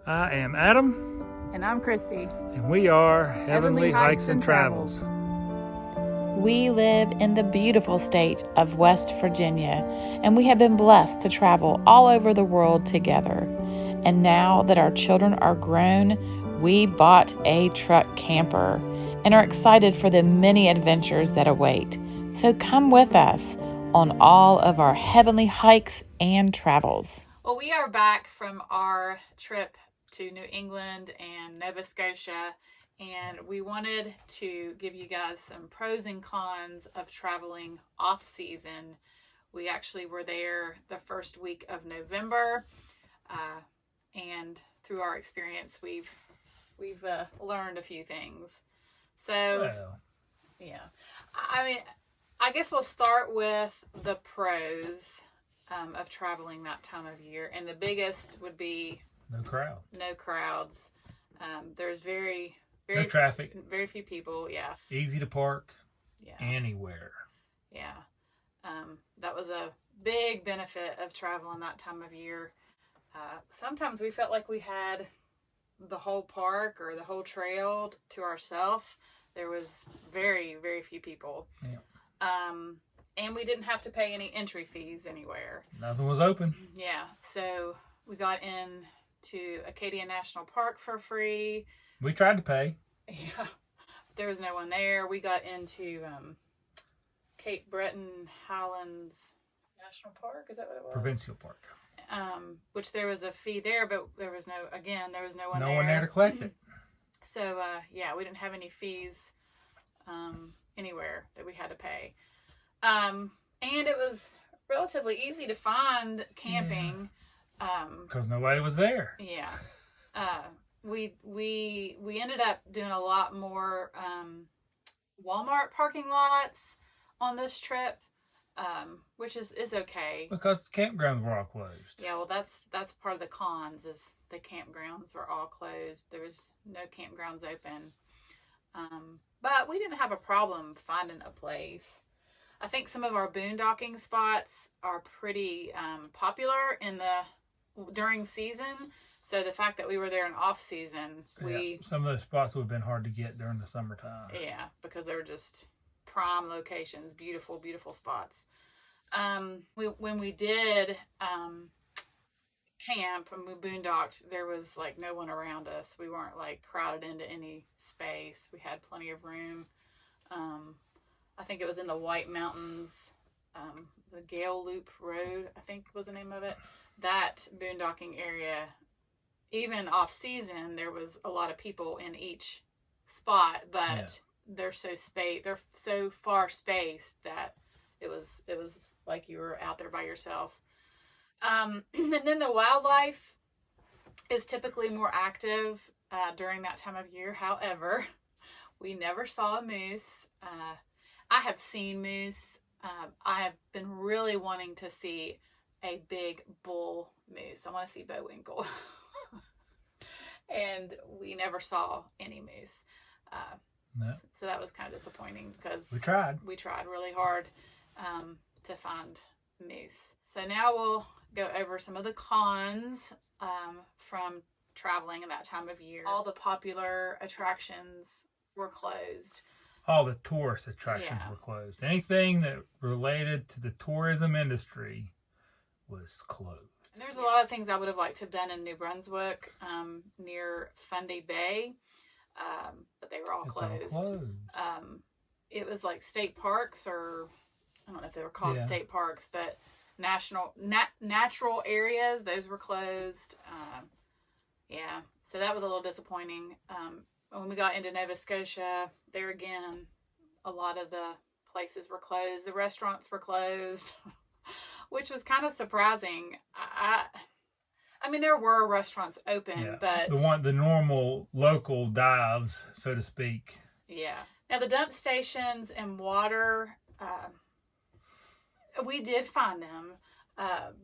I am Adam, And I'm Christy. and we are Heavenly Hikes and Travels. We live in the beautiful state of West Virginia, and we have been blessed to travel all over the world together. And now that our children are grown, we bought a truck camper and are excited for the many adventures that await. So come with us on all of our heavenly hikes and travels. Well, we are back from our trip to New England and Nova Scotia, and we wanted to give you guys some pros and cons of traveling off season. We actually were there the first week of November, and through our experience, we've learned a few things. So, yeah, I mean, I guess we'll start with the pros of traveling that time of year, and the biggest would be No crowd. no crowds. There's very No traffic. very few people. Yeah. Easy to park Yeah. anywhere. Yeah. That was a big benefit of traveling that time of year. Sometimes we felt like we had the whole park or the whole trail to ourselves. There was very, very few people. Yeah. And we didn't have to pay any entry fees anywhere. Nothing was open. Yeah. So we got in to Acadia National Park for free. We tried to pay. Yeah. There was no one there. We got into Cape Breton Highlands National Park. Is that what it was? Provincial Park. Which there was a fee there, but there was no one there. No one there to collect it. So, yeah, we didn't have any fees anywhere that we had to pay. And it was relatively easy to find camping. Because nobody was there. Yeah. We ended up doing a lot more Walmart parking lots on this trip, which is okay. Because the campgrounds were all closed. Yeah, well, that's part of the cons is the campgrounds were all closed. There was no campgrounds open. But we didn't have a problem finding a place. I think some of our boondocking spots are pretty popular during season. So the fact that we were there in off season, some of those spots would have been hard to get during the summertime. Yeah, because they were just prime locations, beautiful, beautiful spots. When we did camp and we boondocked, there was like no one around us. We weren't like crowded into any space. We had plenty of room. I think it was in the White Mountains, the Gale Loop Road, I think was the name of it. That boondocking area, even off season, there was a lot of people in each spot, but they're so far spaced that it was like you were out there by yourself. And then the wildlife is typically more active during that time of year. However, we never saw a moose. I have seen moose. I have been really wanting to see a big bull moose. I want to see Bowinkle. And we never saw any moose. No. So that was kind of disappointing because we tried really hard to find moose. So now we'll go over some of the cons from traveling in that time of year. All the popular attractions were closed. All the tourist attractions were closed. Anything that related to the tourism industry was closed. And there's a lot of things I would have liked to have done in New Brunswick, near Fundy Bay, but they were all closed. It was like state parks, or I don't know if they were called state parks, but natural areas, those were closed. So that was a little disappointing. When we got into Nova Scotia, there again, a lot of the places were closed. The restaurants were closed, which was kind of surprising. I mean, there were restaurants open, but the normal local dives, so to speak. Yeah. Now the dump stations and water, we did find them.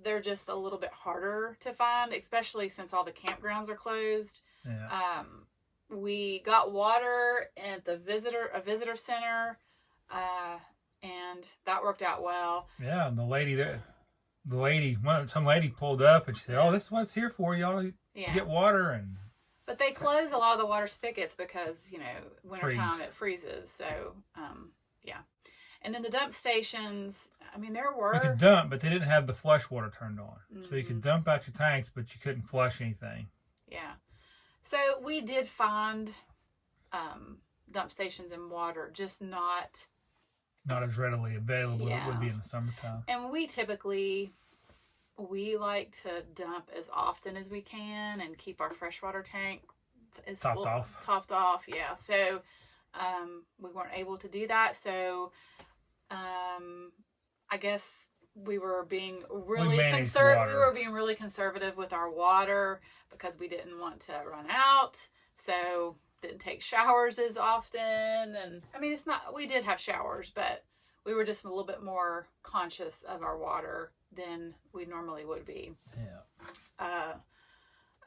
They're just a little bit harder to find, especially since all the campgrounds are closed. Yeah. We got water at a visitor center, and that worked out well. Yeah, and some lady pulled up and she said, "Oh, this is what it's here for, y'all. Yeah. to get water. And but they close a lot of the water spigots because, wintertime it freezes. So, yeah. And then the dump stations, I mean, there were... You could dump, but they didn't have the flush water turned on. Mm-hmm. So you could dump out your tanks, but you couldn't flush anything. Yeah. So we did find dump stations and water, just not as readily available as it would be in the summertime. And we like to dump as often as we can and keep our freshwater tank topped off. Yeah. So we weren't able to do that. So I guess we were being really conservative. We were being really conservative with our water because we didn't want to run out. So didn't take showers as often. And I mean, we did have showers, but we were just a little bit more conscious of our water than we normally would be. Yeah.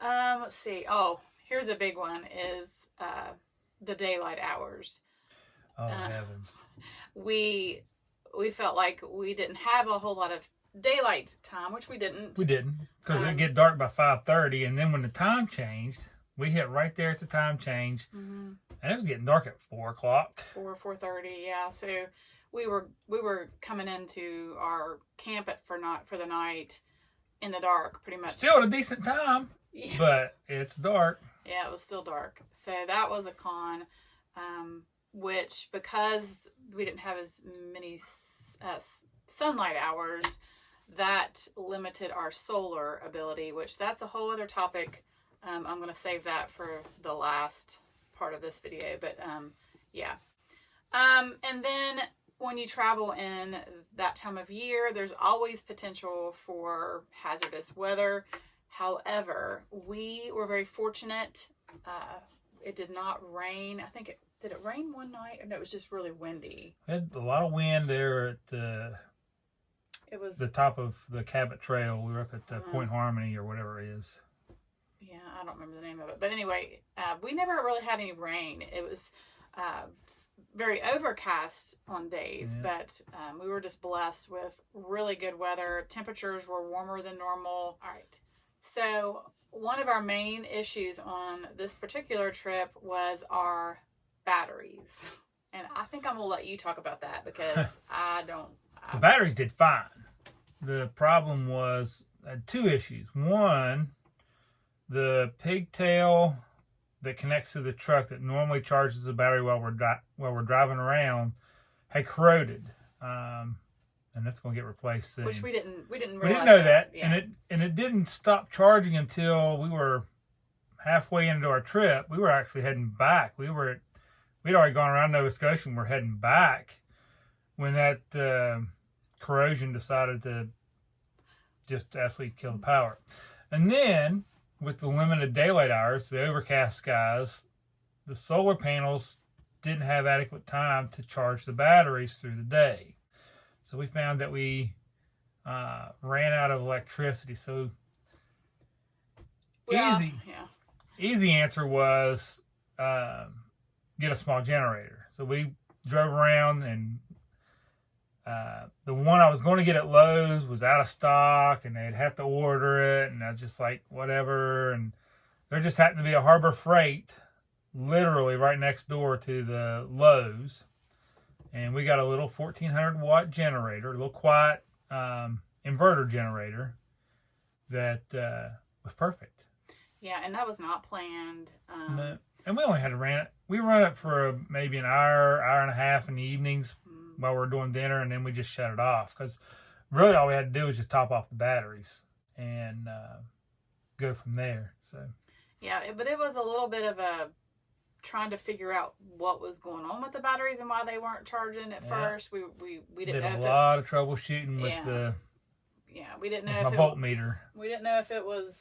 Let's see. Oh, here's a big one is the daylight hours. Oh, heavens. We felt like we didn't have a whole lot of daylight time, which we didn't. We didn't, because it'd get dark by 5:30, and then when the time changed, we hit right there at the time change, and it was getting dark at 4 o'clock. 4:30, yeah. So we were coming into our camp for the night in the dark, pretty much. Still at a decent time, but it's dark. Yeah, it was still dark. So that was a con, which because we didn't have as many sunlight hours, that limited our solar ability, which that's a whole other topic. I'm going to save that for the last part of this video, but yeah. And then when you travel in that time of year, there's always potential for hazardous weather. However, we were very fortunate. It did not rain. I think did it rain one night? Or no, it was just really windy. We had a lot of wind there at the top of the Cabot Trail. We were up at Point Harmony or whatever it is. Yeah, I don't remember the name of it. But anyway, we never really had any rain. It was very overcast on days, but we were just blessed with really good weather. Temperatures were warmer than normal. All right. So one of our main issues on this particular trip was our batteries. And I think I'm going to let you talk about that because The batteries did fine. The problem was two issues. One, the pigtail that connects to the truck that normally charges the battery while we're driving around had corroded, and that's going to get replaced soon. Which we didn't realize. We didn't know that, yeah. and it didn't stop charging until we were halfway into our trip. We were actually heading back. We'd already gone around Nova Scotia, and we're heading back when that corrosion decided to just absolutely kill the power. And then, with the limited daylight hours, the overcast skies, the solar panels didn't have adequate time to charge the batteries through the day. So we found that we ran out of electricity. So easy answer was get a small generator. So we drove around, and the one I was going to get at Lowe's was out of stock, and they'd have to order it, and I was just like, whatever. And there just happened to be a Harbor Freight literally right next door to the Lowe's, and we got a little 1400 watt generator, a little quiet inverter generator that was perfect. Yeah, and that was not planned. No. And we only had to run it. We run it for maybe an hour and a half in the evenings while we're doing dinner, and then we just shut it off, because really all we had to do was just top off the batteries and go from there. So yeah, but it was a little bit of a trying to figure out what was going on with the batteries and why they weren't charging at first. We didn't know. Did a lot of troubleshooting with we didn't know if my voltmeter. We didn't know if it was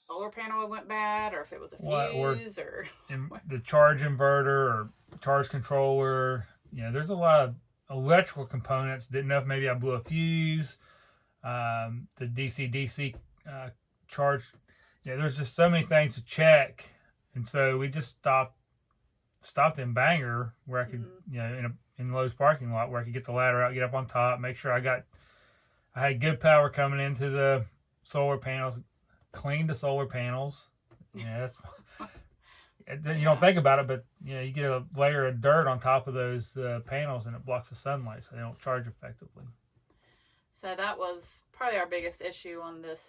solar panel went bad, or if it was a fuse, or the charge inverter or charge controller. There's a lot of electrical components. Didn't know if maybe I blew a fuse. The DC charge. There's just so many things to check, and so we just stopped in Bangor where I could, in Lowe's parking lot where I could get the ladder out, get up on top, make sure I had good power coming into the solar panels. clean the solar panels. Yeah, that's, you don't think about it, but you get a layer of dirt on top of those panels, and it blocks the sunlight, so they don't charge effectively. So that was probably our biggest issue on this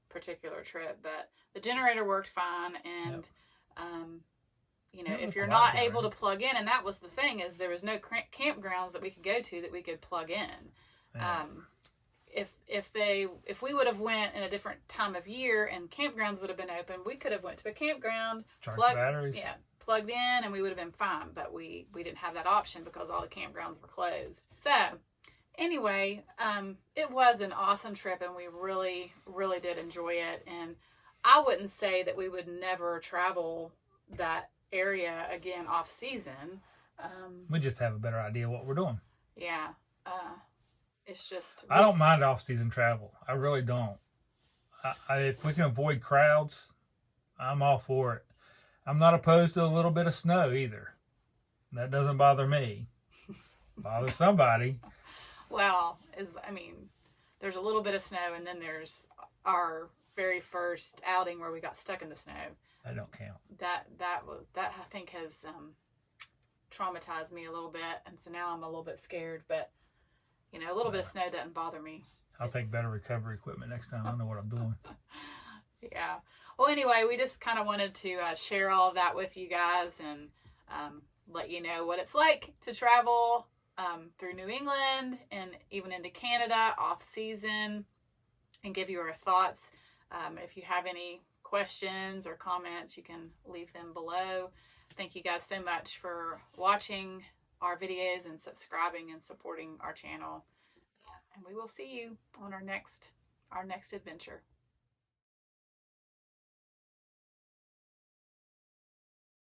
particular trip, but the generator worked fine, and if you're not able to plug in, and that was the thing, is there was no campgrounds that we could go to that we could plug in. Yeah. If we would have went in a different time of year and campgrounds would have been open, we could have went to a campground, Batteries. Yeah, plugged in, and we would have been fine. But we didn't have that option because all the campgrounds were closed. So anyway, it was an awesome trip, and we really, really did enjoy it. And I wouldn't say that we would never travel that area again off season. We just have a better idea of what we're doing. Yeah. It's just... I don't mind off-season travel. I really don't. If we can avoid crowds, I'm all for it. I'm not opposed to a little bit of snow either. That doesn't bother me. Bothers somebody. Well, there's a little bit of snow, and then there's our very first outing where we got stuck in the snow. That don't count. That I think has traumatized me a little bit, and so now I'm a little bit scared. But a little bit of snow doesn't bother me. I'll take better recovery equipment next time. I know what I'm doing. Yeah. Well, anyway, we just kind of wanted to share all of that with you guys, and let you know what it's like to travel through New England and even into Canada off season, and give you our thoughts. If you have any questions or comments, you can leave them below. Thank you guys so much for watching our videos and subscribing and supporting our channel. And we will see you on our next adventure.